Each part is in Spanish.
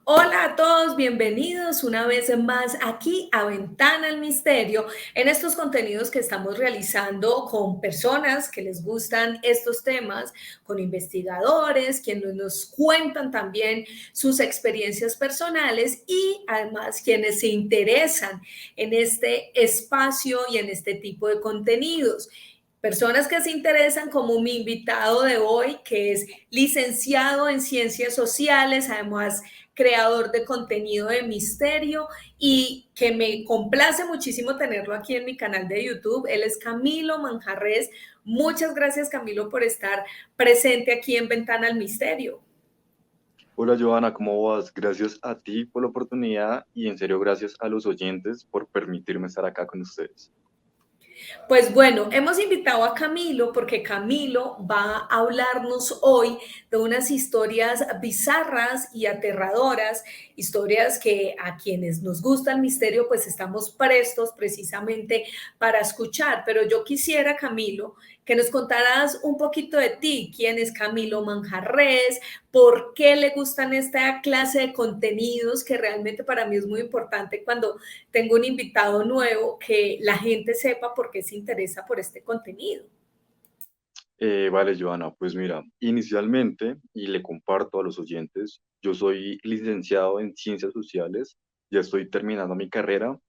Hola a todos, bienvenidos una vez más aquí a Ventana al Misterio en estos contenidos que estamos realizando con personas que les gustan estos temas, con investigadores, quienes nos cuentan también sus experiencias personales y además quienes se interesan en este espacio y en este tipo de contenidos. Personas que se interesan como mi invitado de hoy, que es licenciado en Ciencias Sociales, además creador de contenido de misterio y que me complace muchísimo tenerlo aquí en mi canal de YouTube. Él es Camilo Manjarres. Muchas gracias, Camilo, por estar presente aquí en Ventana al Misterio. Hola Johanna, ¿cómo vas? Gracias a ti por la oportunidad y en serio gracias a los oyentes por permitirme estar acá con ustedes. Pues bueno, hemos invitado a Camilo porque Camilo va a hablarnos hoy de unas historias bizarras y aterradoras, historias que a quienes nos gusta el misterio pues estamos prestos precisamente para escuchar. Pero yo quisiera, Camilo, que nos contaras un poquito de ti, quién es Camilo Manjarres, por qué le gustan esta clase de contenidos que realmente para mí es muy importante cuando tengo un invitado nuevo, que la gente sepa por qué se interesa por este contenido. Vale, Johanna, pues mira, inicialmente, y le comparto a los oyentes, yo soy licenciado en Ciencias Sociales, ya estoy terminando mi carrera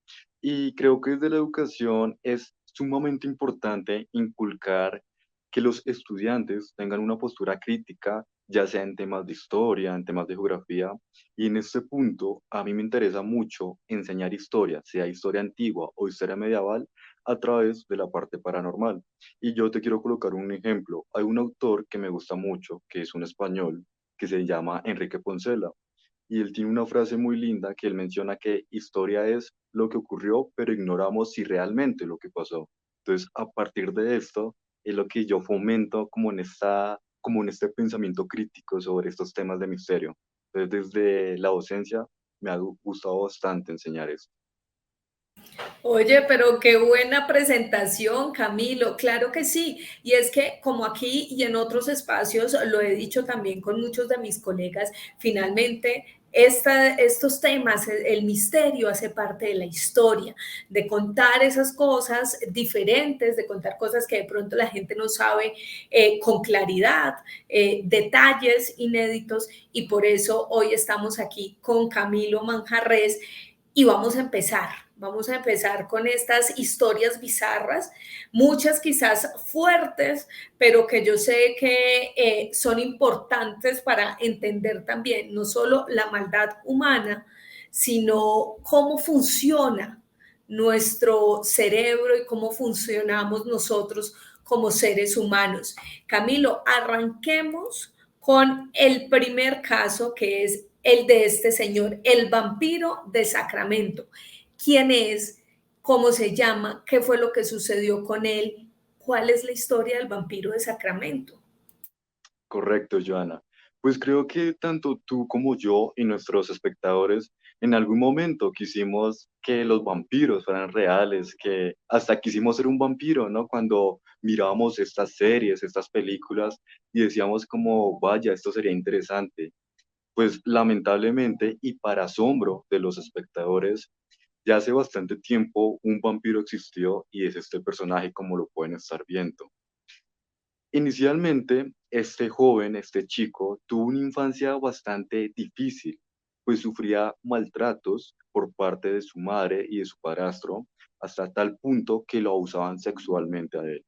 y creo que desde la educación es sumamente importante inculcar que los estudiantes tengan una postura crítica, ya sea en temas de historia, en temas de geografía, y en este punto a mí me interesa mucho enseñar historia, sea historia antigua o historia medieval, a través de la parte paranormal. Y yo te quiero colocar un ejemplo. Hay un autor que me gusta mucho, que es un español, que se llama Enrique Poncela. Y él tiene una frase muy linda que él menciona que historia es lo que ocurrió, pero ignoramos si realmente lo que pasó. Entonces, a partir de esto, es lo que yo fomento como en este pensamiento crítico sobre estos temas de misterio. Entonces, desde la docencia, me ha gustado bastante enseñar esto. Oye, pero qué buena presentación, Camilo. Claro que sí. Y es que como aquí y en otros espacios, lo he dicho también con muchos de mis colegas, finalmente estos temas, el misterio hace parte de la historia, de contar esas cosas diferentes, de contar cosas que de pronto la gente no sabe con claridad, detalles inéditos. Y por eso hoy estamos aquí con Camilo Manjarres y vamos a empezar. Vamos a empezar con estas historias bizarras, muchas quizás fuertes, pero que yo sé que son importantes para entender también no solo la maldad humana, sino cómo funciona nuestro cerebro y cómo funcionamos nosotros como seres humanos. Camilo, arranquemos con el primer caso, que es el de este señor, el vampiro de Sacramento. ¿Quién es? ¿Cómo se llama? ¿Qué fue lo que sucedió con él? ¿Cuál es la historia del vampiro de Sacramento? Correcto, Joana. Pues creo que tanto tú como yo y nuestros espectadores en algún momento quisimos que los vampiros fueran reales, que hasta quisimos ser un vampiro, ¿no? Cuando mirábamos estas series, estas películas y decíamos como, vaya, esto sería interesante. Pues lamentablemente y para asombro de los espectadores, ya hace bastante tiempo un vampiro existió y es este personaje como lo pueden estar viendo. Inicialmente, este joven, este chico, tuvo una infancia bastante difícil, pues sufría maltratos por parte de su madre y de su padrastro, hasta tal punto que lo abusaban sexualmente a él.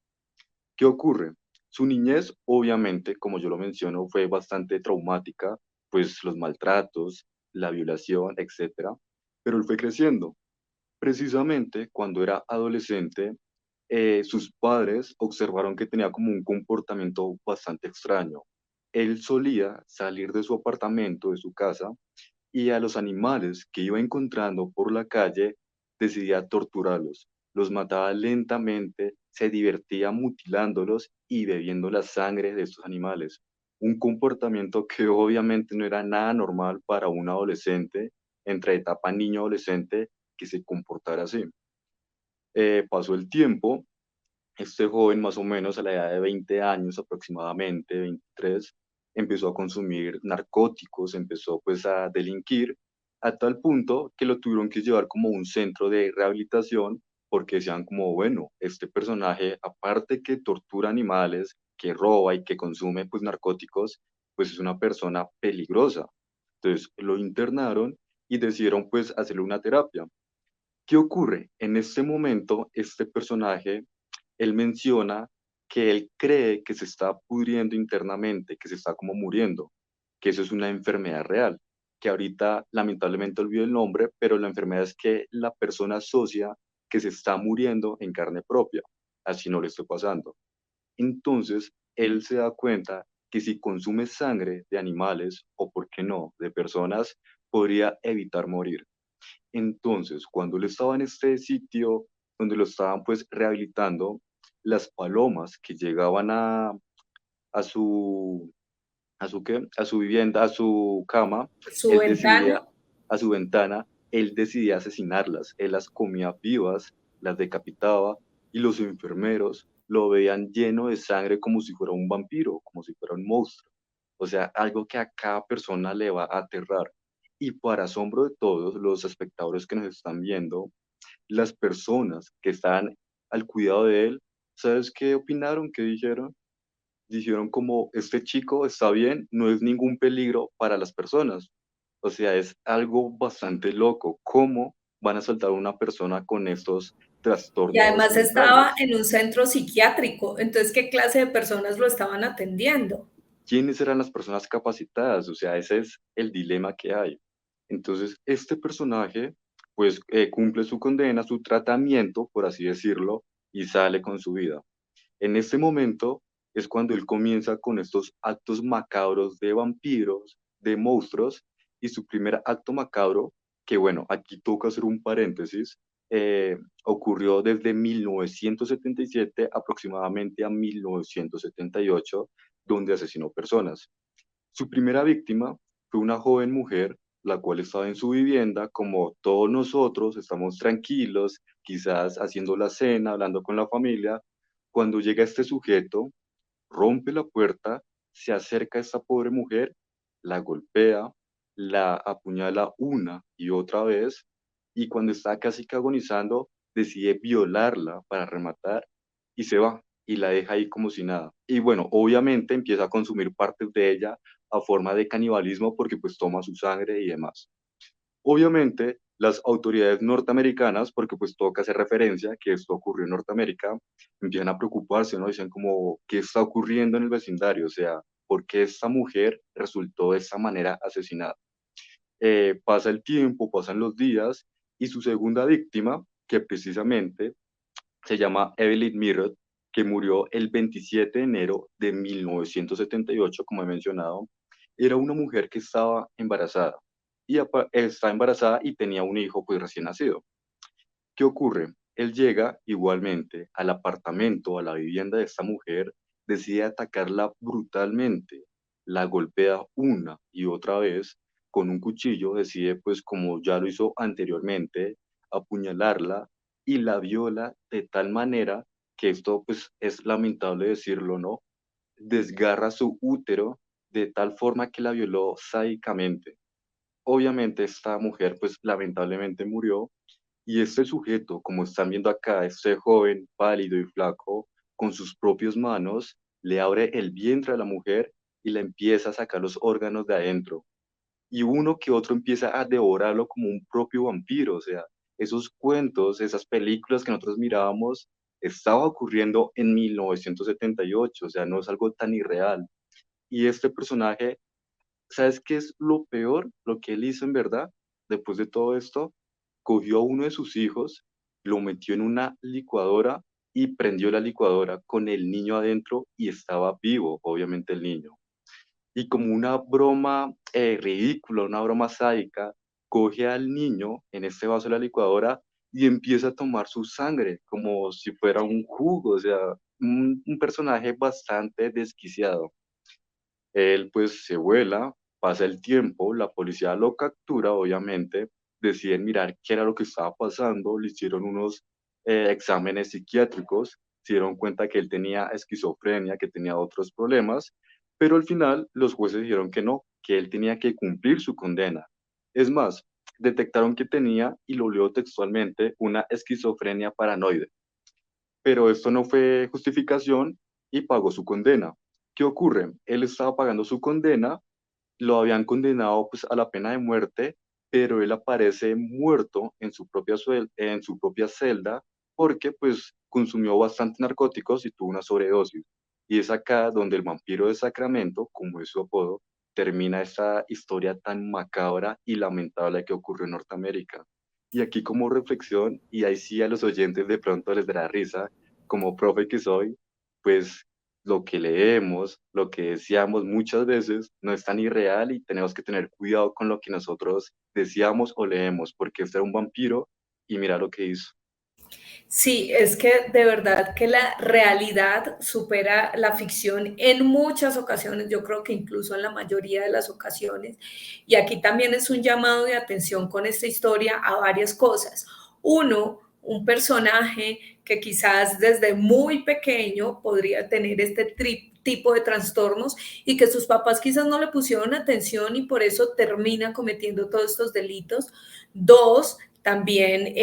¿Qué ocurre? Su niñez, obviamente, como yo lo menciono, fue bastante traumática, pues los maltratos, la violación, etcétera, pero él fue creciendo. Precisamente cuando era adolescente, sus padres observaron que tenía como un comportamiento bastante extraño. Él solía salir de su apartamento, de su casa, y a los animales que iba encontrando por la calle decidía torturarlos. Los mataba lentamente, se divertía mutilándolos y bebiendo la sangre de estos animales. Un comportamiento que obviamente no era nada normal para un adolescente entre etapa niño-adolescente que se comportara así. Pasó el tiempo, este joven más o menos a la edad de 20 años aproximadamente, 23, empezó a consumir narcóticos, empezó pues a delinquir, a tal punto que lo tuvieron que llevar como a un centro de rehabilitación porque decían como, bueno, este personaje, aparte que tortura animales, que roba y que consume pues narcóticos, pues es una persona peligrosa. Entonces lo internaron y decidieron pues hacerle una terapia. ¿Qué ocurre? En este momento, este personaje, él menciona que él cree que se está pudriendo internamente, que se está como muriendo, que eso es una enfermedad real, que ahorita lamentablemente olvido el nombre, pero la enfermedad es que la persona asocia que se está muriendo en carne propia, así no le estoy pasando. Entonces, él se da cuenta que si consume sangre de animales o, por qué no, de personas, podría evitar morir. Entonces, cuando él estaba en este sitio donde lo estaban pues rehabilitando, las palomas que llegaban a su, a su vivienda, a su cama, Su él decidía, ventana. a su ventana, él decidía asesinarlas. Él las comía vivas, las decapitaba y los enfermeros lo veían lleno de sangre como si fuera un vampiro, como si fuera un monstruo. O sea, algo que a cada persona le va a aterrar. Y para asombro de todos los espectadores que nos están viendo, las personas que estaban al cuidado de él, ¿sabes qué opinaron? ¿Qué dijeron? Dijeron como, este chico está bien, no es ningún peligro para las personas. O sea, es algo bastante loco. ¿Cómo van a soltar a una persona con estos Y trastornos además estaba mentales? en un centro psiquiátrico. Entonces, ¿qué clase de personas lo estaban atendiendo? ¿Quiénes eran las personas capacitadas? O sea, ese es el dilema que hay. Entonces, este personaje, pues, cumple su condena, su tratamiento, por así decirlo, y sale con su vida. En este momento es cuando él comienza con estos actos macabros de vampiros, de monstruos, y su primer acto macabro, que bueno, aquí toca hacer un paréntesis, ocurrió desde 1977 aproximadamente a 1978, donde asesinó personas. Su primera víctima fue una joven mujer, la cual estaba en su vivienda, como todos nosotros, estamos tranquilos, quizás haciendo la cena, hablando con la familia, cuando llega este sujeto, rompe la puerta, se acerca a esta pobre mujer, la golpea, la apuñala una y otra vez, y cuando está casi que agonizando, decide violarla para rematar y se va y la deja ahí como si nada. Y bueno, obviamente empieza a consumir partes de ella a forma de canibalismo porque pues toma su sangre y demás. Obviamente, las autoridades norteamericanas, porque pues toca hacer referencia que esto ocurrió en Norteamérica, empiezan a preocuparse, ¿no? Dicen como, ¿qué está ocurriendo en el vecindario? O sea, ¿por qué esta mujer resultó de esta manera asesinada? Pasa el tiempo, pasan los días, y su segunda víctima, que precisamente se llama Evelyn Mirrod, que murió el 27 de enero de 1978, como he mencionado, era una mujer que estaba embarazada y está embarazada y tenía un hijo pues recién nacido. ¿Qué ocurre? Él llega igualmente al apartamento, a la vivienda de esta mujer, decide atacarla brutalmente, la golpea una y otra vez con un cuchillo, decide pues como ya lo hizo anteriormente, apuñalarla y la viola de tal manera que esto pues es lamentable decirlo, ¿no? Desgarra su útero de tal forma que la violó sádicamente. Obviamente esta mujer pues lamentablemente murió y este sujeto, como están viendo acá, este joven pálido y flaco, con sus propias manos, le abre el vientre a la mujer y le empieza a sacar los órganos de adentro. Y uno que otro empieza a devorarlo como un propio vampiro. O sea, esos cuentos, esas películas que nosotros mirábamos, estaba ocurriendo en 1978. O sea, no es algo tan irreal. Y este personaje, ¿sabes qué es lo peor? Lo que él hizo en verdad, después de todo esto, cogió a uno de sus hijos, lo metió en una licuadora y prendió la licuadora con el niño adentro y estaba vivo, obviamente el niño. Y como una broma ridícula, una broma sádica, coge al niño en este vaso de la licuadora y empieza a tomar su sangre como si fuera un jugo, o sea, un personaje bastante desquiciado. Él pues se vuela, pasa el tiempo, la policía lo captura, obviamente, deciden mirar qué era lo que estaba pasando, le hicieron unos exámenes psiquiátricos, se dieron cuenta que él tenía esquizofrenia, que tenía otros problemas, Pero al final los jueces dijeron que no, que él tenía que cumplir su condena. Es más, detectaron que tenía, y lo leo textualmente, una esquizofrenia paranoide. Pero esto no fue justificación y pagó su condena. ¿Qué ocurre? Él estaba pagando su condena, lo habían condenado pues, a la pena de muerte, pero él aparece muerto en su en su propia celda porque pues consumió bastantes narcóticos y tuvo una sobredosis. Y es acá donde el vampiro de Sacramento, como es su apodo, termina esta historia tan macabra y lamentable que ocurrió en Norteamérica. Y aquí como reflexión, y ahí sí a los oyentes de pronto les dará risa, como profe que soy, pues lo que leemos, lo que deseamos muchas veces no es tan irreal y tenemos que tener cuidado con lo que nosotros deseamos o leemos, porque este era un vampiro y mira lo que hizo. Sí, es que de verdad que la realidad supera la ficción en muchas ocasiones, yo creo que incluso en la mayoría de las ocasiones. Y aquí también es un llamado de atención con esta historia a varias cosas. Uno, un personaje que quizás desde muy pequeño podría tener este tipo de trastornos y que sus papás quizás no le pusieron atención y por eso termina cometiendo todos estos delitos. Dos, también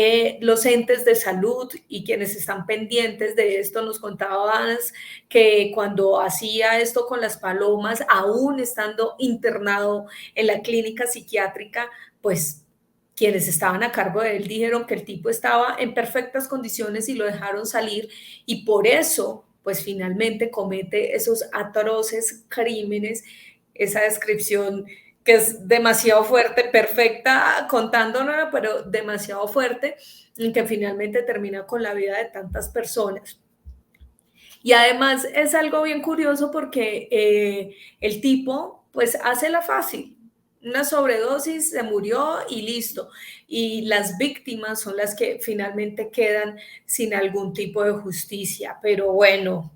los entes de salud y quienes están pendientes de esto, nos contabas que cuando hacía esto con las palomas, aún estando internado en la clínica psiquiátrica, pues quienes estaban a cargo de él dijeron que el tipo estaba en perfectas condiciones y lo dejaron salir y por eso, pues finalmente comete esos atroces crímenes, esa descripción que es demasiado fuerte, perfecta contándonos, pero demasiado fuerte, y que finalmente termina con la vida de tantas personas. Y además es algo bien curioso porque el tipo pues hace la fácil, una sobredosis, se murió y listo. Y las víctimas son las que finalmente quedan sin algún tipo de justicia. Pero bueno,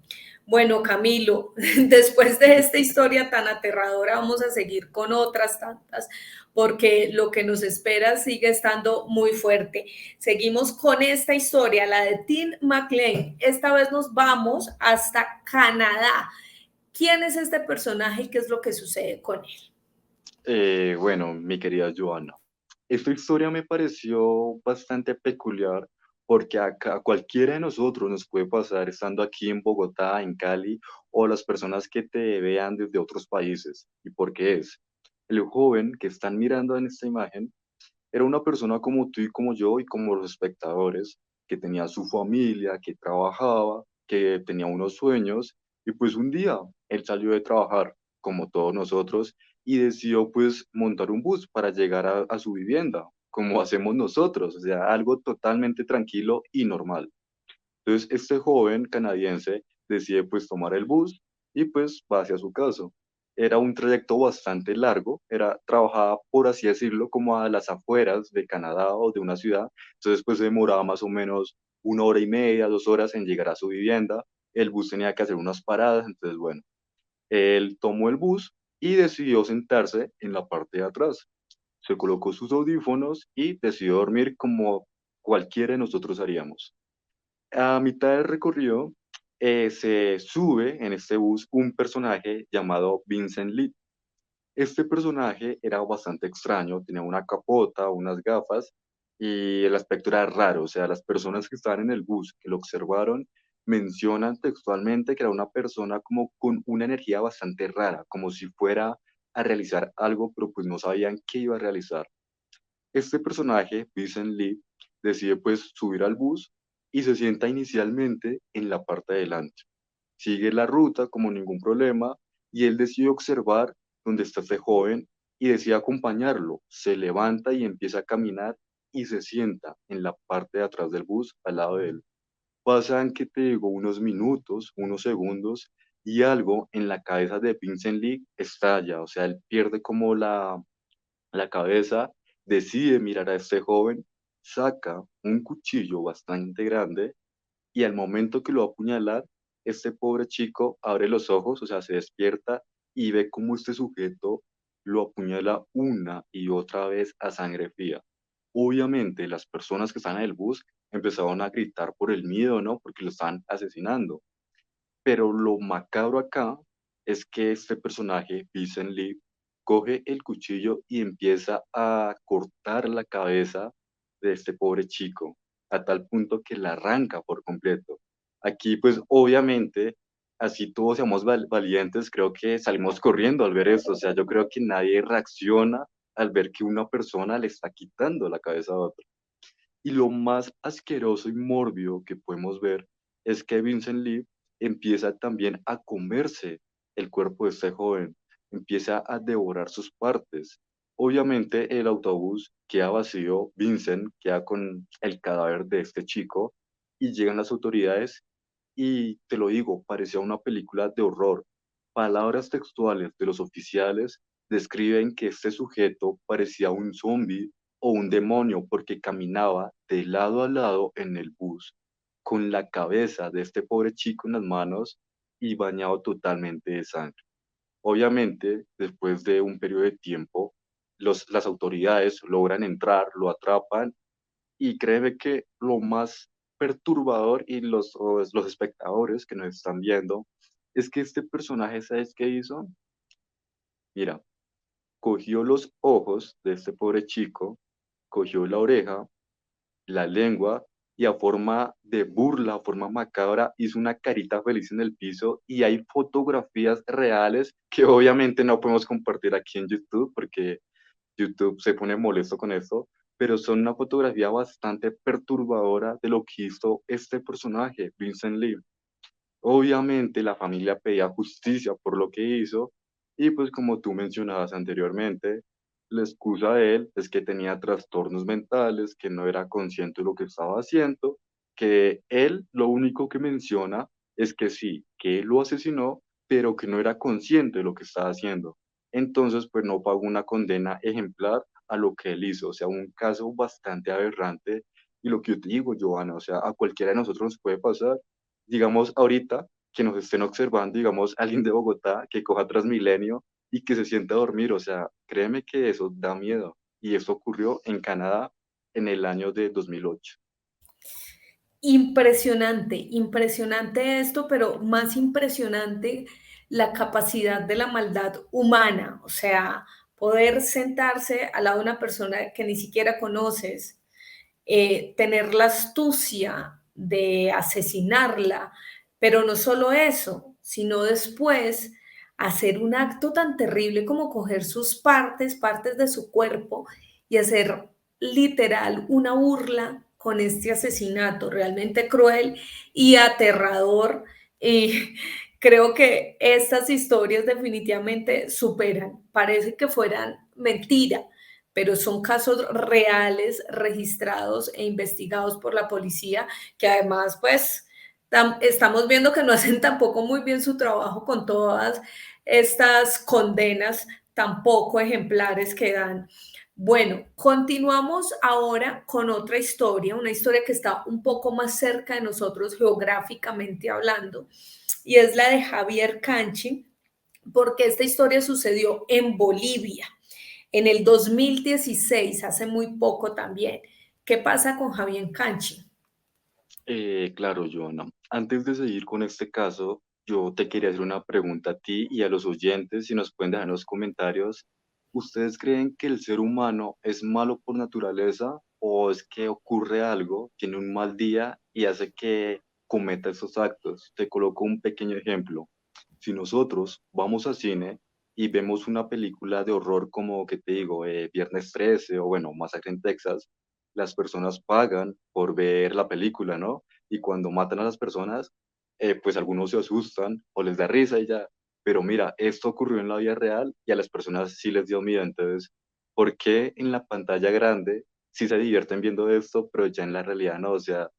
Camilo, después de esta historia tan aterradora, vamos a seguir con otras tantas, porque lo que nos espera sigue estando muy fuerte. Seguimos con esta historia, la de Tim McLean. Esta vez nos vamos hasta Canadá. ¿Quién es este personaje y qué es lo que sucede con él? Bueno, mi querida Joana, esta historia me pareció bastante peculiar porque a cualquiera de nosotros nos puede pasar estando aquí en Bogotá, en Cali, o las personas que te vean desde otros países. ¿Y por qué es? El joven que están mirando en esta imagen era una persona como tú y como yo y como los espectadores, que tenía su familia, que trabajaba, que tenía unos sueños, y pues un día él salió de trabajar, como todos nosotros, y decidió pues montar un bus para llegar a su vivienda, como hacemos nosotros, o sea, algo totalmente tranquilo y normal. Entonces, este joven canadiense decide pues tomar el bus y pues va hacia su casa. Era un trayecto bastante largo, trabajaba por así decirlo como a las afueras de Canadá o de una ciudad, entonces pues se demoraba más o menos 1 hora y media, 2 horas en llegar a su vivienda. El bus tenía que hacer unas paradas, entonces bueno, él tomó el bus y decidió sentarse en la parte de atrás. Se colocó sus audífonos y decidió dormir como cualquiera de nosotros haríamos. A mitad del recorrido se sube en este bus un personaje llamado Vincent Lee. Este personaje era bastante extraño, tenía una capota, unas gafas y el aspecto era raro. O sea, las personas que estaban en el bus, que lo observaron, mencionan textualmente que era una persona como con una energía bastante rara, como si fuera a realizar algo, pero pues no sabían qué iba a realizar. Este personaje, Vincent Lee, decide pues subir al bus y se sienta inicialmente en la parte de adelante. Sigue la ruta como ningún problema y él decide observar dónde está este joven y decide acompañarlo. Se levanta y empieza a caminar y se sienta en la parte de atrás del bus al lado de él. Pasan, que te digo, unos minutos, unos segundos y algo en la cabeza de Vincent Lee estalla, o sea, él pierde como la cabeza, decide mirar a este joven, saca un cuchillo bastante grande y al momento que lo va a apuñalar, este pobre chico abre los ojos, o sea, se despierta y ve cómo este sujeto lo apuñala una y otra vez a sangre fría. Obviamente, las personas que están en el bus empezaron a gritar por el miedo, ¿no? Porque lo están asesinando. Pero lo macabro acá es que este personaje, Vincent Lee, coge el cuchillo y empieza a cortar la cabeza de este pobre chico, a tal punto que la arranca por completo. Aquí, pues obviamente, así todos seamos valientes, creo que salimos corriendo al ver esto. O sea, yo creo que nadie reacciona al ver que una persona le está quitando la cabeza a otra. Y lo más asqueroso y mórbido que podemos ver es que Vincent Lee empieza también a comerse el cuerpo de este joven, empieza a devorar sus partes. Obviamente el autobús queda vacío, Vincent queda con el cadáver de este chico y llegan las autoridades y te lo digo, parecía una película de horror. Palabras textuales de los oficiales describen que este sujeto parecía un zombie o un demonio porque caminaba de lado a lado en el bus, con la cabeza de este pobre chico en las manos y bañado totalmente de sangre. Obviamente, después de un periodo de tiempo, las autoridades logran entrar, lo atrapan y créeme que lo más perturbador y los espectadores que nos están viendo es que este personaje, ¿sabes qué hizo? Mira, cogió los ojos de este pobre chico, cogió la oreja, la lengua y a forma de burla, a forma macabra, hizo una carita feliz en el piso y hay fotografías reales que obviamente no podemos compartir aquí en YouTube porque YouTube se pone molesto con esto, pero son una fotografía bastante perturbadora de lo que hizo este personaje, Vincent Lee. Obviamente la familia pedía justicia por lo que hizo y pues como tú mencionabas anteriormente, la excusa de él es que tenía trastornos mentales, que no era consciente de lo que estaba haciendo, que él lo único que menciona es que sí, que él lo asesinó, pero que no era consciente de lo que estaba haciendo. Entonces pues no pagó una condena ejemplar a lo que él hizo, o sea, un caso bastante aberrante y lo que yo te digo, Joana, o sea, a cualquiera de nosotros nos puede pasar digamos, ahorita que nos estén observando, digamos, alguien de Bogotá que coja Transmilenio y que se sienta a dormir. O sea, créeme que eso da miedo. Y eso ocurrió en Canadá en el año de 2008. Impresionante, impresionante esto, pero más impresionante la capacidad de la maldad humana, o sea, poder sentarse al lado de una persona que ni siquiera conoces, tener la astucia de asesinarla, pero no solo eso, sino después hacer un acto tan terrible como coger sus partes, partes de su cuerpo y hacer literal una burla con este asesinato realmente cruel y aterrador. Y creo que estas historias definitivamente superan, parece que fueran mentira, pero son casos reales registrados e investigados por la policía, que además, pues, estamos viendo que no hacen tampoco muy bien su trabajo con todas estas condenas tan poco ejemplares que dan. Bueno, continuamos ahora con otra historia, una historia que está un poco más cerca de nosotros geográficamente hablando, y es la de Javier Canchi, porque esta historia sucedió en Bolivia en el 2016, hace muy poco también. ¿Qué pasa con Javier Canchi? Claro, Joana. Antes de seguir con este caso, yo te quería hacer una pregunta a ti y a los oyentes, si nos pueden dejar en los comentarios. ¿Ustedes creen que el ser humano es malo por naturaleza o es que ocurre algo, tiene un mal día y hace que cometa esos actos? Te coloco un pequeño ejemplo. Si nosotros vamos al cine y vemos una película de horror como, ¿qué te digo? Viernes 13 o bueno, Masacre en Texas, las personas pagan por ver la película, ¿no? Y cuando matan a las personas, pues algunos se asustan o les da risa y ya. Pero mira, esto ocurrió en la vida real y a las personas sí les dio miedo. Entonces, ¿por qué en la pantalla grande sí se divierten viendo esto, pero ya en la realidad no? O sea,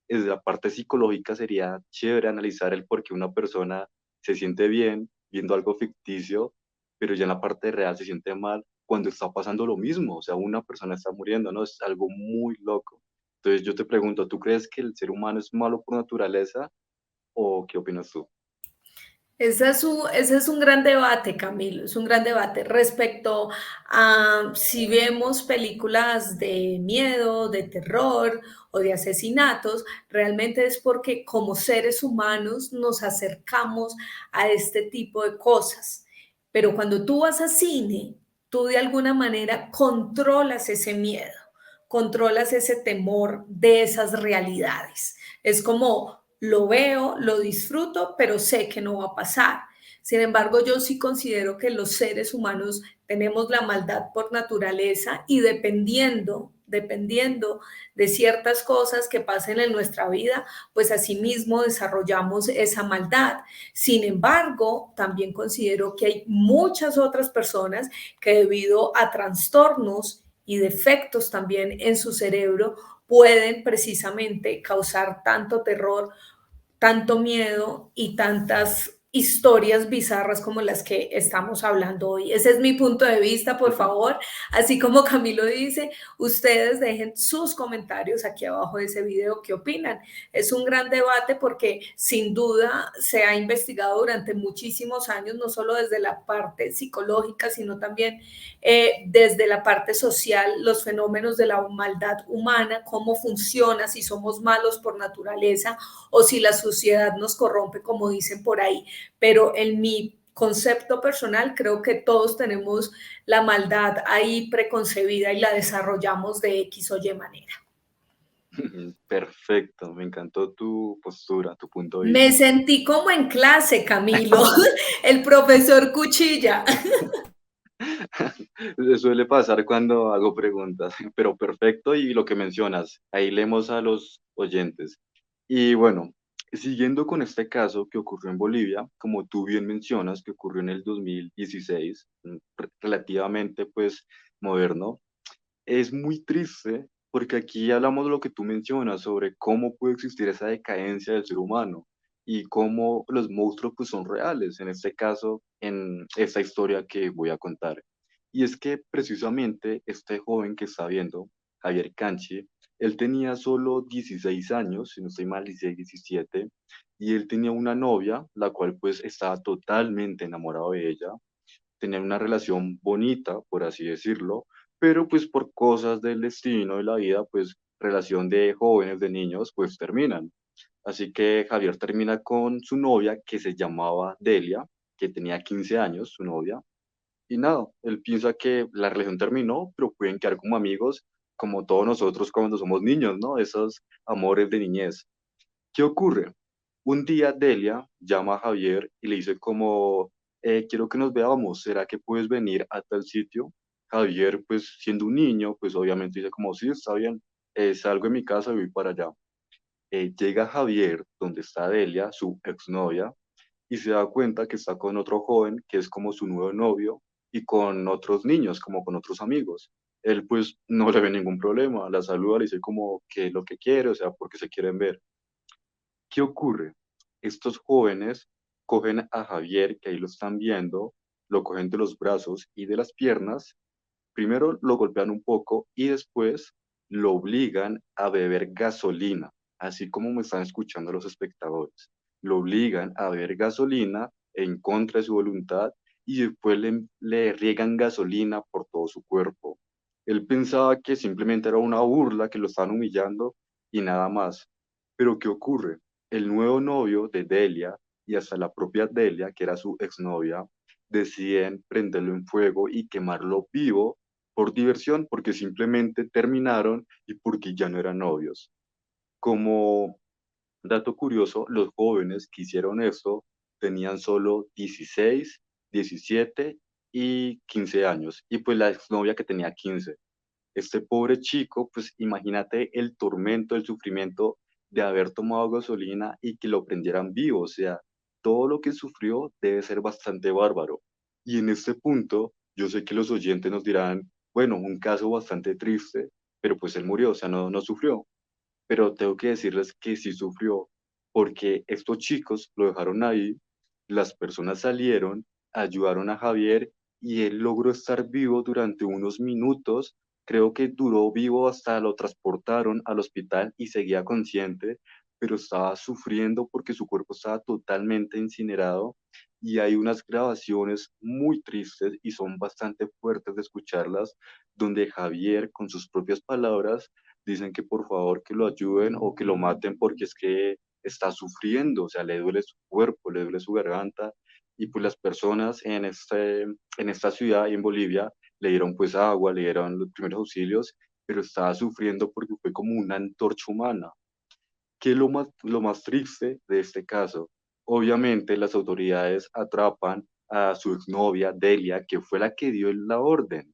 desde la parte psicológica sería chévere analizar el por qué una persona se siente bien viendo algo ficticio, pero ya en la parte real se siente mal cuando está pasando lo mismo, o sea, una persona está muriendo, ¿no? Es algo muy loco. Entonces yo te pregunto, ¿tú crees que el ser humano es malo por naturaleza o qué opinas tú? Ese es un gran debate, Camilo, es un gran debate respecto a si vemos películas de miedo, de terror o de asesinatos, realmente es porque como seres humanos nos acercamos a este tipo de cosas. Pero cuando tú vas a cine, tú de alguna manera controlas ese miedo, controlas ese temor de esas realidades. Es como lo veo, lo disfruto, pero sé que no va a pasar. Sin embargo, yo sí considero que los seres humanos tenemos la maldad por naturaleza y dependiendo de ciertas cosas que pasen en nuestra vida, pues asimismo desarrollamos esa maldad. Sin embargo, también considero que hay muchas otras personas que debido a trastornos y defectos también en su cerebro pueden precisamente causar tanto terror, tanto miedo y tantas historias bizarras como las que estamos hablando hoy. Ese es mi punto de vista, por favor. Así como Camilo dice, ustedes dejen sus comentarios aquí abajo de ese video, qué opinan. Es un gran debate porque sin duda se ha investigado durante muchísimos años, no solo desde la parte psicológica, sino también desde la parte social, los fenómenos de la maldad humana, cómo funciona, si somos malos por naturaleza o si la sociedad nos corrompe, como dicen por ahí. Pero en mi concepto personal, creo que todos tenemos la maldad ahí preconcebida y la desarrollamos de X o Y manera. Perfecto, me encantó tu postura, tu punto de Me vista. sentí como en clase, Camilo, el profesor Cuchilla. Suele pasar cuando hago preguntas, pero perfecto y lo que mencionas, ahí leemos a los oyentes. Y bueno, siguiendo con este caso que ocurrió en Bolivia, como tú bien mencionas, que ocurrió en el 2016, relativamente pues moderno, es muy triste porque aquí hablamos de lo que tú mencionas sobre cómo puede existir esa decadencia del ser humano y cómo los monstruos pues son reales, en este caso, en esta historia que voy a contar. Y es que precisamente este joven que está viendo, Javier Canchi, él tenía solo 16 años, si no estoy mal, 16, 17, y él tenía una novia, la cual pues estaba totalmente enamorado de ella, tenían una relación bonita, por así decirlo, pero pues por cosas del destino de la vida, pues relación de jóvenes, de niños, pues terminan. Así que Javier termina con su novia que se llamaba Delia, que tenía 15 años, su novia, y nada, él piensa que la relación terminó, pero pueden quedar como amigos, como todos nosotros cuando somos niños, ¿no? Esos amores de niñez. ¿Qué ocurre? Un día Delia llama a Javier y le dice como, quiero que nos veamos, ¿será que puedes venir a tal sitio? Javier, pues siendo un niño, pues obviamente dice como, sí, está bien, salgo de mi casa y voy para allá. Llega Javier, donde está Delia, su exnovia, y se da cuenta que está con otro joven que es como su nuevo novio y con otros niños, como con otros amigos. Él pues no le ve ningún problema, la saluda, le dice como que lo que quiere, o sea, porque se quieren ver. ¿Qué ocurre? Estos jóvenes cogen a Javier, que ahí lo están viendo, lo cogen de los brazos y de las piernas, primero lo golpean un poco y después lo obligan a beber gasolina, así como me están escuchando los espectadores. Lo obligan a beber gasolina en contra de su voluntad y después le riegan gasolina por todo su cuerpo. Él pensaba que simplemente era una burla, que lo estaban humillando y nada más. Pero ¿qué ocurre? El nuevo novio de Delia y hasta la propia Delia, que era su exnovia, deciden prenderlo en fuego y quemarlo vivo por diversión, porque simplemente terminaron y porque ya no eran novios. Como dato curioso, los jóvenes que hicieron esto tenían solo 16, 17 y 15 años, y pues la exnovia que tenía 15. Este pobre chico, pues imagínate el tormento, el sufrimiento de haber tomado gasolina y que lo prendieran vivo, o sea, todo lo que sufrió debe ser bastante bárbaro. Y en este punto, yo sé que los oyentes nos dirán, bueno, un caso bastante triste, pero pues él murió, o sea, no sufrió, pero tengo que decirles que sí sufrió, porque estos chicos lo dejaron ahí, las personas salieron, ayudaron a Javier y él logró estar vivo durante unos minutos, creo que duró vivo hasta lo transportaron al hospital y seguía consciente, pero estaba sufriendo porque su cuerpo estaba totalmente incinerado y hay unas grabaciones muy tristes y son bastante fuertes de escucharlas, donde Javier, con sus propias palabras, dicen que por favor que lo ayuden o que lo maten porque es que está sufriendo, o sea, le duele su cuerpo, le duele su garganta, y pues las personas en esta ciudad y en Bolivia le dieron pues agua, le dieron los primeros auxilios, pero estaba sufriendo porque fue como una antorcha humana. ¿Qué es lo más triste de este caso? Obviamente las autoridades atrapan a su exnovia, Delia, que fue la que dio la orden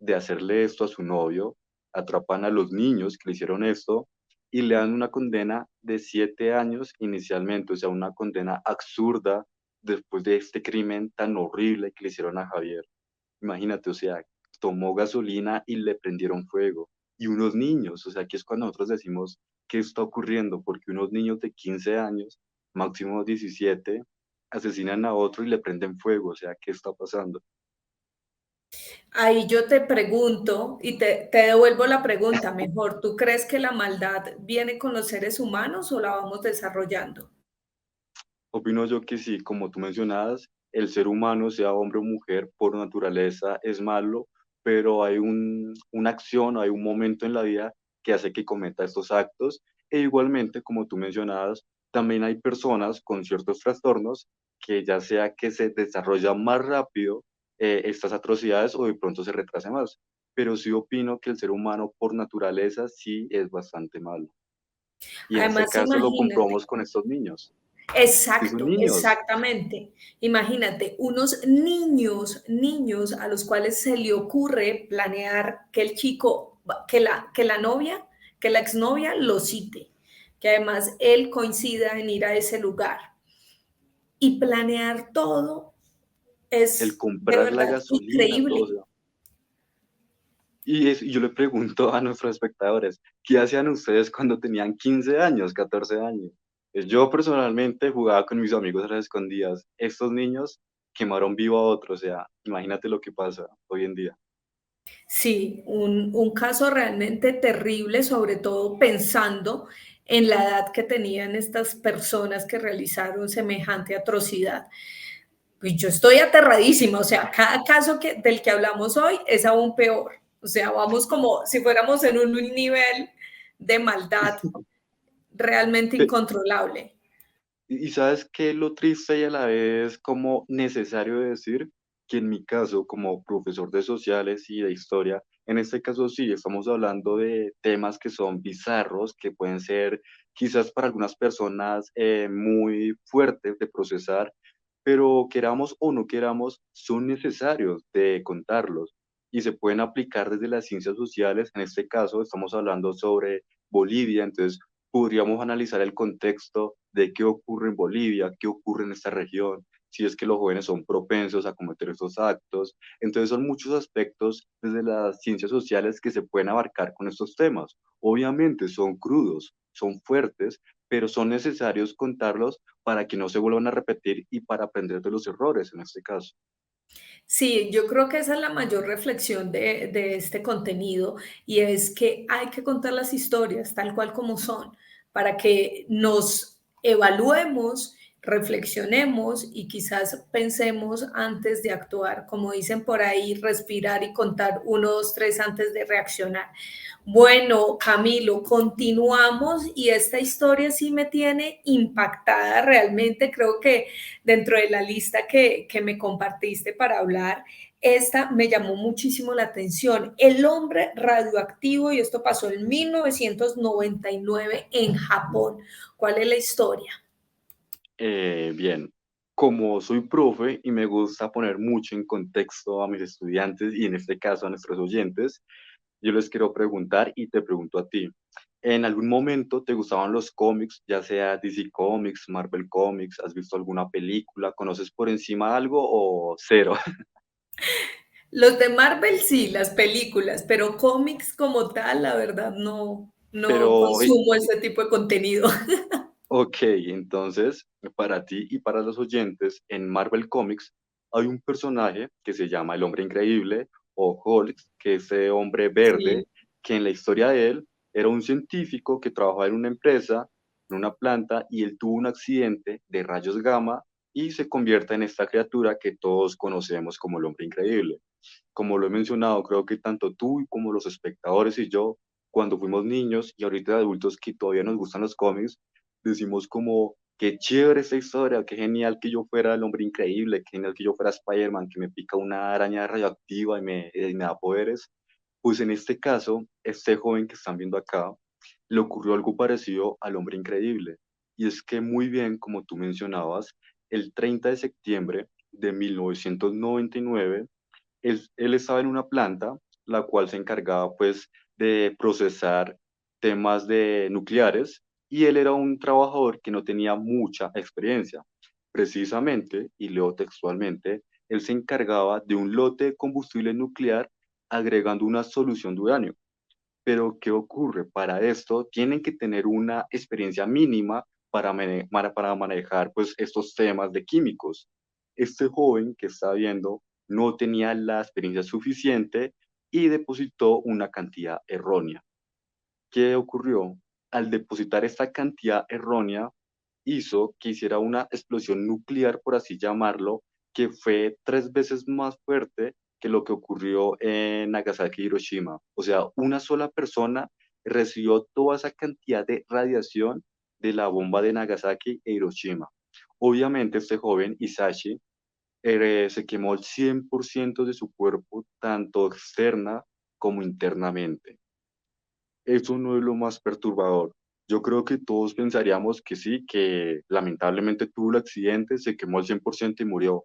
de hacerle esto a su novio, atrapan a los niños que le hicieron esto y le dan una condena de 7 años inicialmente, o sea, una condena absurda después de este crimen tan horrible que le hicieron a Javier. Imagínate, o sea, tomó gasolina y le prendieron fuego. Y unos niños, o sea, aquí es cuando nosotros decimos qué está ocurriendo, porque unos niños de 15 años, máximo 17, asesinan a otro y le prenden fuego, o sea, ¿qué está pasando? Ahí yo te pregunto y te devuelvo la pregunta mejor. ¿Tú crees que la maldad viene con los seres humanos o la vamos desarrollando? Opino yo que sí, como tú mencionabas, el ser humano, sea hombre o mujer, por naturaleza es malo, pero hay una acción, hay un momento en la vida que hace que cometa estos actos. E igualmente, como tú mencionabas, también hay personas con ciertos trastornos que ya sea que se desarrollan más rápido estas atrocidades o de pronto se retrase más. Pero sí opino que el ser humano por naturaleza sí es bastante malo. Y en este Además, caso lo imagínate. comprobamos con estos niños, que son Exacto, niños. exactamente. Imagínate, unos niños a los cuales se le ocurre planear que el chico, que la novia, que la exnovia lo cite, que además él coincida en ir a ese lugar y planear todo El es de comprar la verdad gasolina, todo, o increíble. sea. Y yo le pregunto a nuestros espectadores, ¿qué hacían ustedes cuando tenían 15 años, 14 años? Yo personalmente jugaba con mis amigos a las escondidas. Estos niños quemaron vivo a otros, o sea, imagínate lo que pasa hoy en día. Sí, un caso realmente terrible, sobre todo pensando en la edad que tenían estas personas que realizaron semejante atrocidad. Pues yo estoy aterradísima, o sea, cada caso del que hablamos hoy es aún peor. O sea, vamos como si fuéramos en un nivel de maldad realmente Pe- incontrolable. Y sabes qué lo triste y a la vez como necesario de decir que en mi caso, como profesor de sociales y de historia, en este caso sí, estamos hablando de temas que son bizarros, que pueden ser quizás para algunas personas muy fuertes de procesar, pero queramos o no queramos, son necesarios de contarlos y se pueden aplicar desde las ciencias sociales. En este caso estamos hablando sobre Bolivia, entonces podríamos analizar el contexto de qué ocurre en Bolivia, qué ocurre en esta región, si es que los jóvenes son propensos a cometer estos actos. Entonces son muchos aspectos desde las ciencias sociales que se pueden abarcar con estos temas. Obviamente son crudos, son fuertes, pero son necesarios contarlos para que no se vuelvan a repetir y para aprender de los errores en este caso. Sí, yo creo que esa es la mayor reflexión de este contenido y es que hay que contar las historias tal cual como son para que nos evaluemos, reflexionemos y quizás pensemos antes de actuar. Como dicen por ahí, respirar y contar uno, dos, tres antes de reaccionar. Bueno, Camilo, continuamos y esta historia sí me tiene impactada realmente. Creo que dentro de la lista que me compartiste para hablar, esta me llamó muchísimo la atención. El hombre radioactivo, y esto pasó en 1999 en Japón. ¿Cuál es la historia? Bien, como soy profe y me gusta poner mucho en contexto a mis estudiantes y en este caso a nuestros oyentes, yo les quiero preguntar y te pregunto a ti. ¿En algún momento te gustaban los cómics, ya sea DC Comics, Marvel Comics? ¿Has visto alguna película? ¿Conoces por encima algo o cero? Los de Marvel sí, las películas, pero cómics como tal, la verdad no Pero, consumo ese tipo de contenido. ok, entonces, para ti y para los oyentes, en Marvel Comics hay un personaje que se llama el Hombre Increíble o Hulk, que es ese hombre Sí. verde, que en la historia de él era un científico que trabajaba en una empresa, en una planta, y él tuvo un accidente de rayos gamma y se convierte en esta criatura que todos conocemos como el hombre increíble. Como lo he mencionado, creo que tanto tú como los espectadores y yo, cuando fuimos niños y ahorita de adultos que todavía nos gustan los cómics, decimos como, qué chévere esta historia, qué genial que yo fuera el hombre increíble, qué genial que yo fuera Spider-Man, que me pica una araña radioactiva y me da poderes. Pues en este caso, este joven que están viendo acá, le ocurrió algo parecido al hombre increíble. Y es que muy bien, como tú mencionabas, el 30 de septiembre de 1999, él estaba en una planta, la cual se encargaba pues de procesar temas de nucleares y él era un trabajador que no tenía mucha experiencia. Precisamente, y leo textualmente, él se encargaba de un lote de combustible nuclear agregando una solución de uranio. Pero, ¿qué ocurre? Para esto tienen que tener una experiencia mínima para manejar pues, estos temas de químicos. Este joven que está viendo no tenía la experiencia suficiente y depositó una cantidad errónea. ¿Qué ocurrió? Al depositar esta cantidad errónea, hizo que hiciera una explosión nuclear, por así llamarlo, que fue 3 veces más fuerte que lo que ocurrió en Nagasaki y Hiroshima. O sea, una sola persona recibió toda esa cantidad de radiación de la bomba de Nagasaki e Hiroshima. Obviamente, este joven, Isashi, se quemó el 100% de su cuerpo, tanto externa como internamente. Eso no es lo más perturbador. Yo creo que todos pensaríamos que sí, que lamentablemente tuvo el accidente, se quemó al 100% y murió,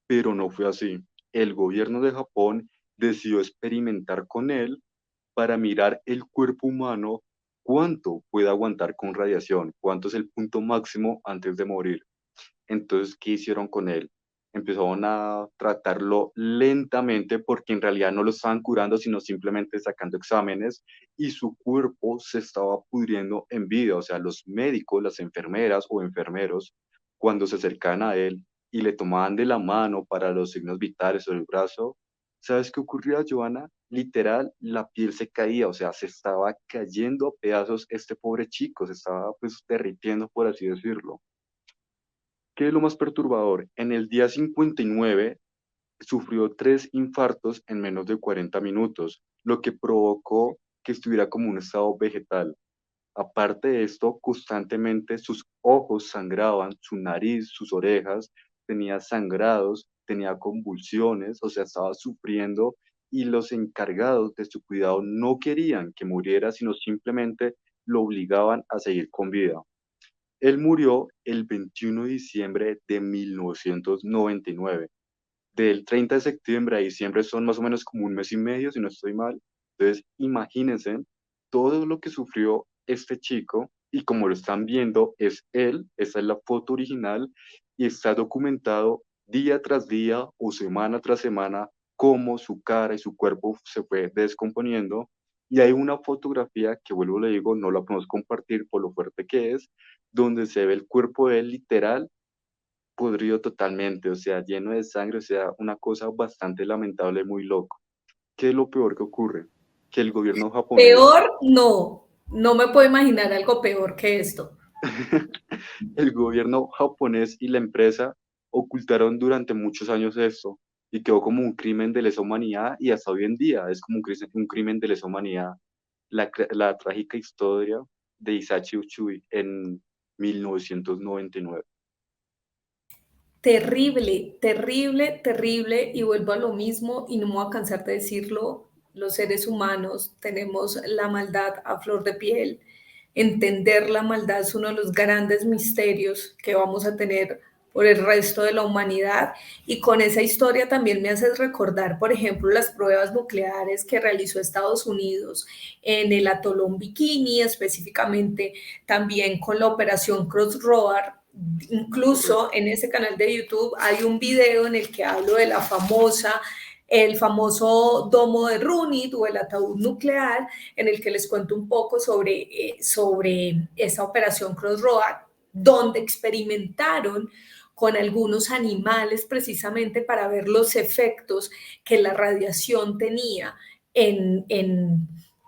pero no fue así. El gobierno de Japón decidió experimentar con él para mirar el cuerpo humano cuánto puede aguantar con radiación, cuánto es el punto máximo antes de morir. Entonces, ¿qué hicieron con él? Empezaron a tratarlo lentamente porque en realidad no lo estaban curando, sino simplemente sacando exámenes y su cuerpo se estaba pudriendo en vida. O sea, los médicos, las enfermeras o enfermeros, cuando se acercaban a él y le tomaban de la mano para los signos vitales o el brazo, ¿sabes qué ocurría, Joana? Literal, la piel se caía, o sea, se estaba cayendo a pedazos este pobre chico, se estaba pues derritiendo, por así decirlo. ¿Qué es lo más perturbador? En el día 59 sufrió 3 infartos en menos de 40 minutos, lo que provocó que estuviera como un estado vegetal. Aparte de esto, constantemente sus ojos sangraban, su nariz, sus orejas, tenía sangrados, tenía convulsiones, o sea, estaba sufriendo y los encargados de su cuidado no querían que muriera, sino simplemente lo obligaban a seguir con vida. Él murió el 21 de diciembre de 1999. Del 30 de septiembre a diciembre son más o menos como un mes y medio, si no estoy mal. Entonces, imagínense todo lo que sufrió este chico y como lo están viendo, es él, esa es la foto original y está documentado día tras día o semana tras semana cómo su cara y su cuerpo se fue descomponiendo. Y hay una fotografía que, vuelvo le digo, no la podemos compartir por lo fuerte que es, donde se ve el cuerpo de él literal podrido totalmente, o sea, lleno de sangre, o sea, una cosa bastante lamentable, muy loco. ¿Qué es lo peor que ocurre? Que el gobierno japonés, Peor, no. No me puedo imaginar algo peor que esto. el gobierno japonés y la empresa ocultaron durante muchos años esto y quedó como un crimen de lesa humanidad y hasta hoy en día es como un crimen de lesa humanidad. La trágica historia de Isachi Uchui en 1999. Terrible, terrible, terrible, y vuelvo a lo mismo y no me voy a cansar de decirlo, los seres humanos tenemos la maldad a flor de piel. Entender la maldad es uno de los grandes misterios que vamos a tener por el resto de la humanidad. Y con esa historia también me haces recordar, por ejemplo, las pruebas nucleares que realizó Estados Unidos en el atolón Bikini, específicamente también con la operación Crossroads. Incluso Correcto. en ese canal de YouTube hay un video en el que hablo de el famoso domo de Runit o el ataúd nuclear, en el que les cuento un poco sobre esa operación Crossroads, donde experimentaron con algunos animales precisamente para ver los efectos que la radiación tenía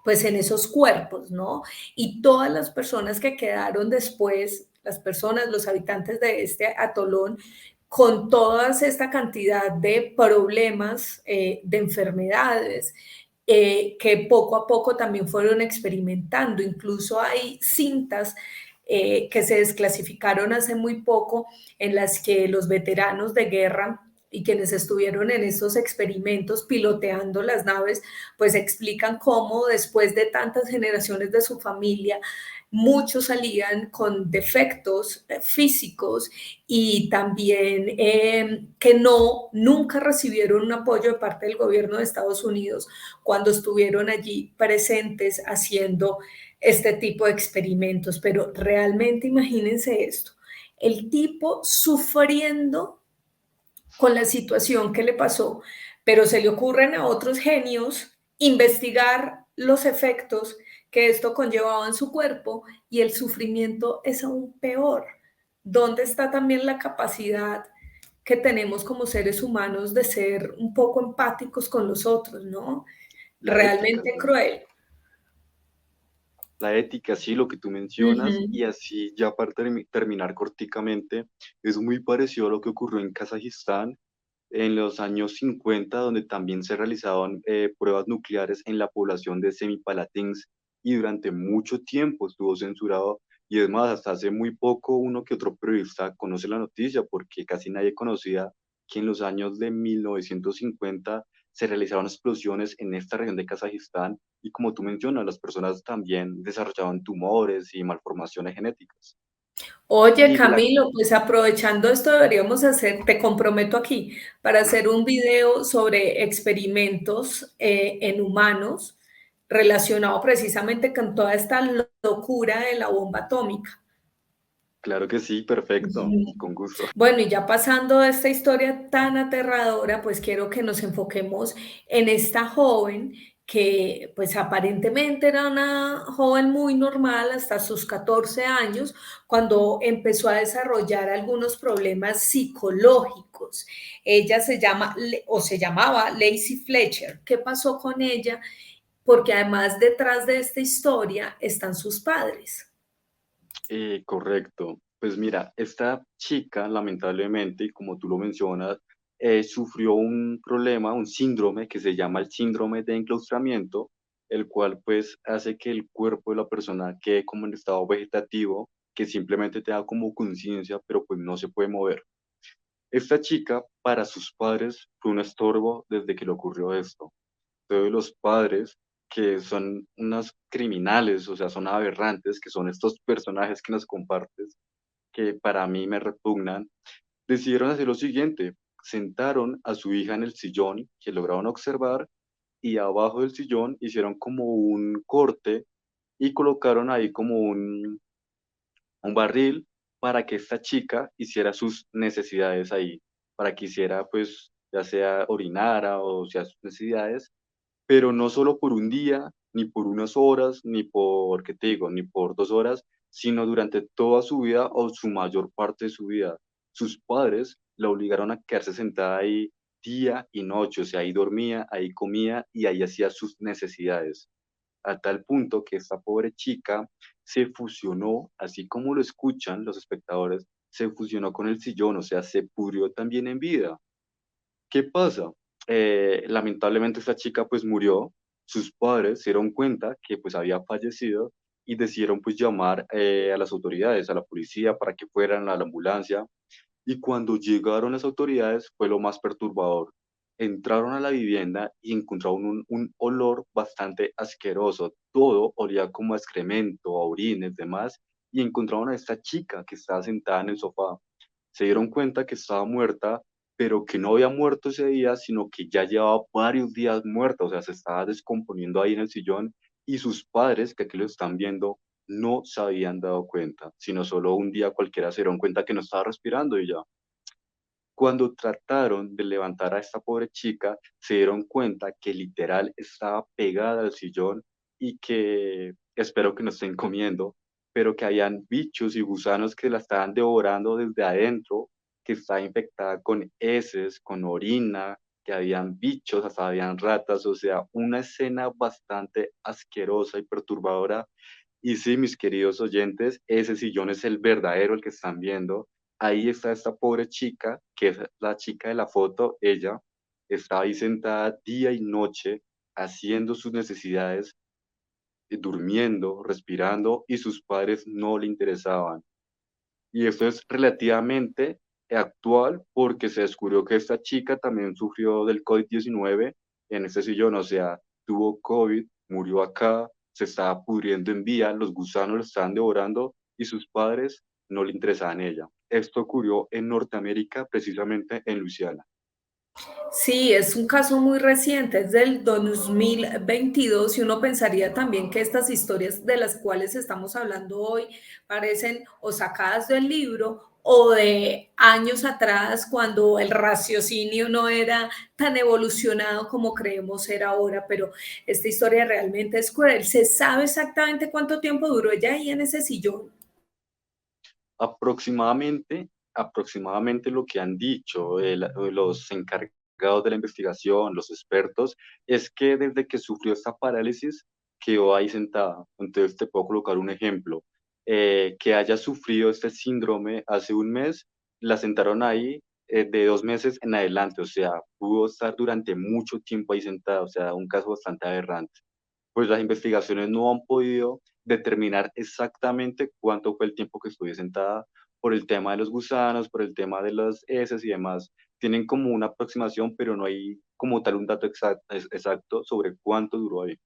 pues en esos cuerpos, ¿no? Y todas las personas que quedaron después, las personas, los habitantes de este atolón, con toda esta cantidad de problemas, de enfermedades, que poco a poco también fueron experimentando. Incluso hay cintas que se desclasificaron hace muy poco en las que los veteranos de guerra y quienes estuvieron en estos experimentos piloteando las naves, pues explican cómo después de tantas generaciones de su familia, muchos salían con defectos físicos y también que nunca recibieron un apoyo de parte del gobierno de Estados Unidos cuando estuvieron allí presentes haciendo este tipo de experimentos. Pero realmente imagínense esto, el tipo sufriendo con la situación que le pasó, pero se le ocurren a otros genios investigar los efectos que esto conllevaba en su cuerpo y el sufrimiento es aún peor. ¿Dónde está también la capacidad que tenemos como seres humanos de ser un poco empáticos con los otros, ¿no? La ética, Realmente ¿no? cruel. La ética, sí, lo que tú mencionas, Ujú. y así ya para terminar corticamente, es muy parecido a lo que ocurrió en Kazajistán en los años 50, donde también se realizaban pruebas nucleares en la población de Semipalatinsk y durante mucho tiempo estuvo censurado. Y es más, hasta hace muy poco uno que otro periodista conoce la noticia porque casi nadie conocía que en los años de 1950 se realizaron explosiones en esta región de Kazajistán y como tú mencionas, las personas también desarrollaban tumores y malformaciones genéticas. Oye, Y la Camilo, pues aprovechando esto deberíamos hacer, te comprometo aquí, para hacer un video sobre experimentos en humanos relacionado precisamente con toda esta locura de la bomba atómica. Claro que sí, perfecto, Ujú. con gusto. Bueno, y ya pasando a esta historia tan aterradora, pues quiero que nos enfoquemos en esta joven que pues aparentemente era una joven muy normal hasta sus 14 años, cuando empezó a desarrollar algunos problemas psicológicos. Ella se llama o se llamaba Lacey Fletcher. ¿Qué pasó con ella? Porque además detrás de esta historia están sus padres. Correcto. Pues mira, esta chica, lamentablemente, y como tú lo mencionas, sufrió un problema, un síndrome que se llama el síndrome de enclaustramiento, el cual pues hace que el cuerpo de la persona quede como en estado vegetativo, que simplemente te da como conciencia, pero pues no se puede mover. Esta chica, para sus padres, fue un estorbo desde que le ocurrió esto. Todos los padres, que son unos criminales, o sea, son aberrantes, que son estos personajes que nos compartes, que para mí me repugnan, decidieron hacer lo siguiente: sentaron a su hija en el sillón que lograron observar y abajo del sillón hicieron como un corte y colocaron ahí como un barril para que esta chica hiciera sus necesidades ahí, para que hiciera pues ya sea orinara o sea sus necesidades, pero no solo por un día, ni por unas horas, ni por, ¿qué te digo?, ni por 2 horas, sino durante toda su vida o su mayor parte de su vida. Sus padres la obligaron a quedarse sentada ahí día y noche, o sea, ahí dormía, ahí comía y ahí hacía sus necesidades, a tal punto que esta pobre chica se fusionó, así como lo escuchan los espectadores, se fusionó con el sillón, o sea, se pudrió también en vida. ¿Qué pasa? Lamentablemente esta chica pues murió, sus padres se dieron cuenta que pues había fallecido y decidieron pues llamar a las autoridades, a la policía para que fueran a la ambulancia, y cuando llegaron las autoridades fue lo más perturbador. Entraron a la vivienda y encontraron un olor bastante asqueroso, todo olía como a excremento, a orines, demás, y encontraron a esta chica que estaba sentada en el sofá. Se dieron cuenta que estaba muerta, pero que no había muerto ese día, sino que ya llevaba varios días muerta, o sea, se estaba descomponiendo ahí en el sillón, y sus padres, que aquí lo están viendo, no se habían dado cuenta, sino solo un día cualquiera se dieron cuenta que no estaba respirando y ya. Cuando trataron de levantar a esta pobre chica, se dieron cuenta que literal estaba pegada al sillón y que, espero que no estén comiendo, pero que habían bichos y gusanos que la estaban devorando desde adentro, que estaba infectada con heces, con orina, que habían bichos, hasta habían ratas, o sea, una escena bastante asquerosa y perturbadora. Y sí, mis queridos oyentes, ese sillón es el verdadero, el que están viendo. ahí está esta pobre chica, que es la chica de la foto, ella estaba ahí sentada día y noche haciendo sus necesidades, durmiendo, respirando, y sus padres no le interesaban. Y esto es relativamente actual porque se descubrió que esta chica también sufrió del COVID-19 en este sillón, o sea, tuvo COVID, murió acá, se estaba pudriendo en vía, los gusanos lo estaban devorando y sus padres no le interesaban ella. Esto ocurrió en Norteamérica, precisamente en Luisiana. Sí, es un caso muy reciente, es del 2022 y uno pensaría también que estas historias de las cuales estamos hablando hoy parecen o sacadas del libro o de años atrás cuando el raciocinio no era tan evolucionado como creemos ser ahora, pero esta historia realmente es cruel. ¿Se sabe exactamente cuánto tiempo duró ella ahí en ese sillón? Aproximadamente lo que han dicho los encargados de la investigación, los expertos, es que desde que sufrió esta parálisis quedó ahí sentada. Entonces te puedo colocar un ejemplo. Que haya sufrido este síndrome hace un mes, la sentaron ahí de 2 meses en adelante, o sea, pudo estar durante mucho tiempo ahí sentada, o sea, un caso bastante aberrante. Pues las investigaciones no han podido determinar exactamente cuánto fue el tiempo que estuve sentada por el tema de los gusanos, por el tema de las heces y demás. Tienen como una aproximación, pero no hay como tal un dato exacto sobre cuánto duró ahí.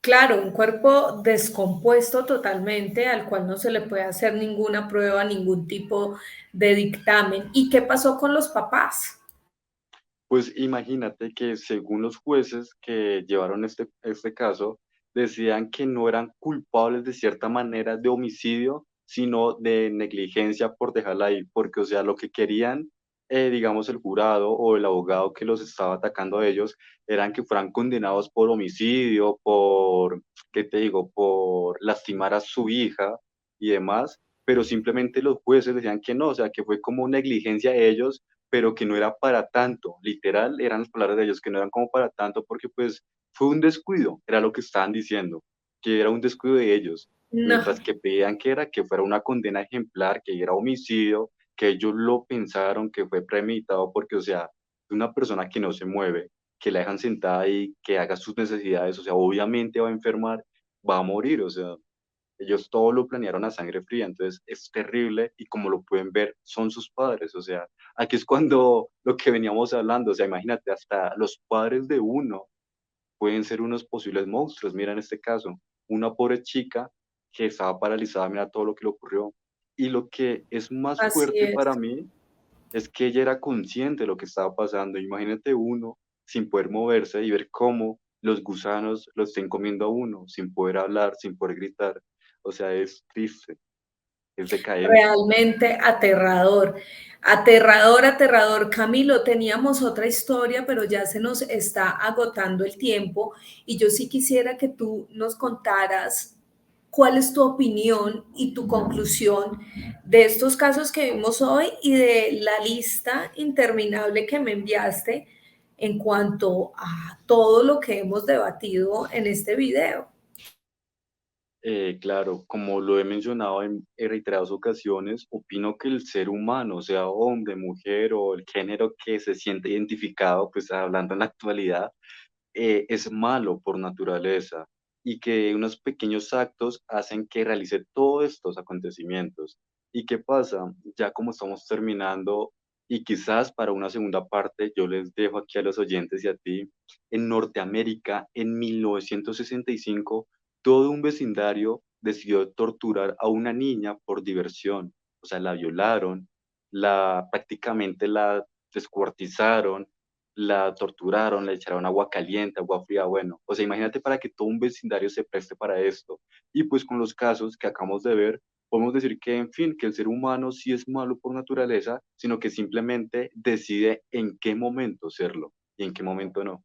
Claro, un cuerpo descompuesto totalmente, al cual no se le puede hacer ninguna prueba, ningún tipo de dictamen. ¿Y qué pasó con los papás? Pues imagínate que según los jueces que llevaron este caso, decían que no eran culpables de cierta manera de homicidio, sino de negligencia por dejarla ahí, porque, o sea, lo que querían, digamos, el jurado o el abogado que los estaba atacando a ellos, eran que fueran condenados por homicidio, por, ¿qué te digo?, por lastimar a su hija y demás, pero simplemente los jueces decían que no, o sea, que fue como negligencia de ellos, pero que no era para tanto, literal, eran las palabras de ellos, que no eran como para tanto porque pues fue un descuido, era lo que estaban diciendo, que era un descuido de ellos, No, mientras que pedían que era que fuera una condena ejemplar, que era homicidio, que ellos lo pensaron, que fue premeditado, porque o sea, una persona que no se mueve, que la dejan sentada ahí, que haga sus necesidades, o sea, obviamente va a enfermar, va a morir, o sea, ellos todo lo planearon a sangre fría, entonces es terrible y como lo pueden ver, son sus padres, o sea, aquí es cuando lo que veníamos hablando, o sea, imagínate, hasta los padres de uno pueden ser unos posibles monstruos, mira en este caso, una pobre chica que estaba paralizada, mira todo lo que le ocurrió, y lo que es más así fuerte es. para mí es que ella era consciente de lo que estaba pasando, imagínate uno sin poder moverse y ver cómo los gusanos lo estén comiendo a uno, sin poder hablar, sin poder gritar. O sea, es triste, es decadente. Realmente aterrador. Aterrador, aterrador. Camilo, teníamos otra historia, pero ya se nos está agotando el tiempo y yo sí quisiera que tú nos contaras cuál es tu opinión y tu conclusión de estos casos que vimos hoy y de la lista interminable que me enviaste en cuanto a todo lo que hemos debatido en este video. Claro, como lo he mencionado en reiteradas ocasiones, opino que el ser humano, sea hombre, mujer o el género que se siente identificado, pues hablando en la actualidad, es malo por naturaleza y que unos pequeños actos hacen que realice todos estos acontecimientos. ¿Y qué pasa? Ya como estamos terminando y quizás para una segunda parte, yo les dejo aquí a los oyentes y a ti, en Norteamérica, en 1965, todo un vecindario decidió torturar a una niña por diversión. O sea, la violaron, prácticamente la descuartizaron, la torturaron, le echaron agua caliente, agua fría, bueno, o sea, imagínate para que todo un vecindario se preste para esto. Y pues con los casos que acabamos de ver, podemos decir que, en fin, que el ser humano sí es malo por naturaleza, sino que simplemente decide en qué momento serlo y en qué momento no.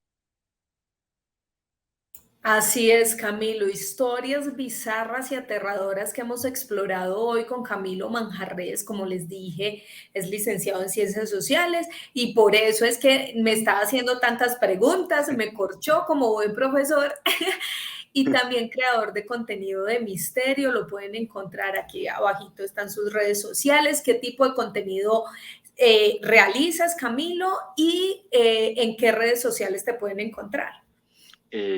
Así es, Camilo, historias bizarras y aterradoras que hemos explorado hoy con Camilo Manjarres, como les dije, es licenciado en Ciencias Sociales y por eso es que me estaba haciendo tantas preguntas, me corchó como buen profesor y también creador de contenido de misterio. Lo pueden encontrar aquí abajito, están sus redes sociales, qué tipo de contenido realizas, Camilo, y en qué redes sociales te pueden encontrar.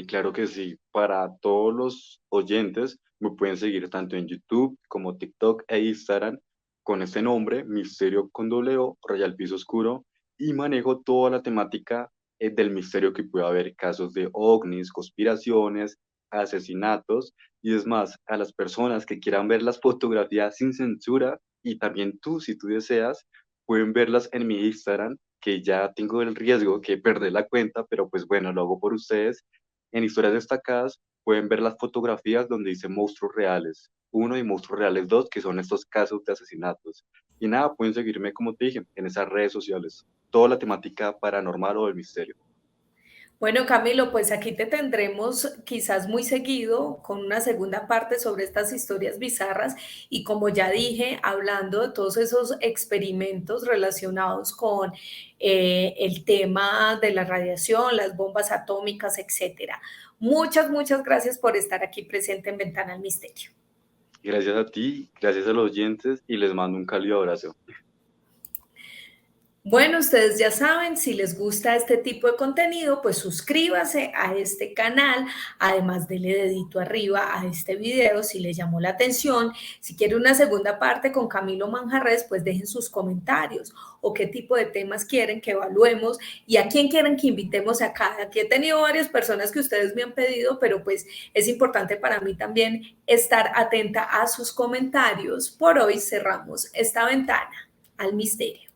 Claro que sí, para todos los oyentes me pueden seguir tanto en YouTube como TikTok e Instagram con este nombre, Misterio con doble O, Rayal Piso Oscuro, y manejo toda la temática del misterio que puede haber, casos de ovnis, conspiraciones, asesinatos, y es más, a las personas que quieran ver las fotografías sin censura, y también tú, si tú deseas, pueden verlas en mi Instagram, que ya tengo el riesgo que perder la cuenta, pero pues bueno, lo hago por ustedes. En historias destacadas pueden ver las fotografías donde dice monstruos reales 1 y monstruos reales 2, que son estos casos de asesinatos. Y nada, pueden seguirme, como te dije, en esas redes sociales. Toda la temática paranormal o del misterio. Bueno, Camilo, pues aquí te tendremos quizás muy seguido con una segunda parte sobre estas historias bizarras y como ya dije, hablando de todos esos experimentos relacionados con el tema de la radiación, las bombas atómicas, etcétera. Muchas, muchas gracias por estar aquí presente en Ventana al Misterio. Gracias a ti, gracias a los oyentes y les mando un cálido abrazo. Bueno, ustedes ya saben, si les gusta este tipo de contenido, pues suscríbase a este canal, además dele dedito arriba a este video si les llamó la atención. Si quiere una segunda parte con Camilo Manjarres, pues dejen sus comentarios o qué tipo de temas quieren que evaluemos y a quién quieren que invitemos acá. Aquí he tenido varias personas que ustedes me han pedido, pero pues es importante para mí también estar atenta a sus comentarios. Por hoy cerramos esta ventana al misterio.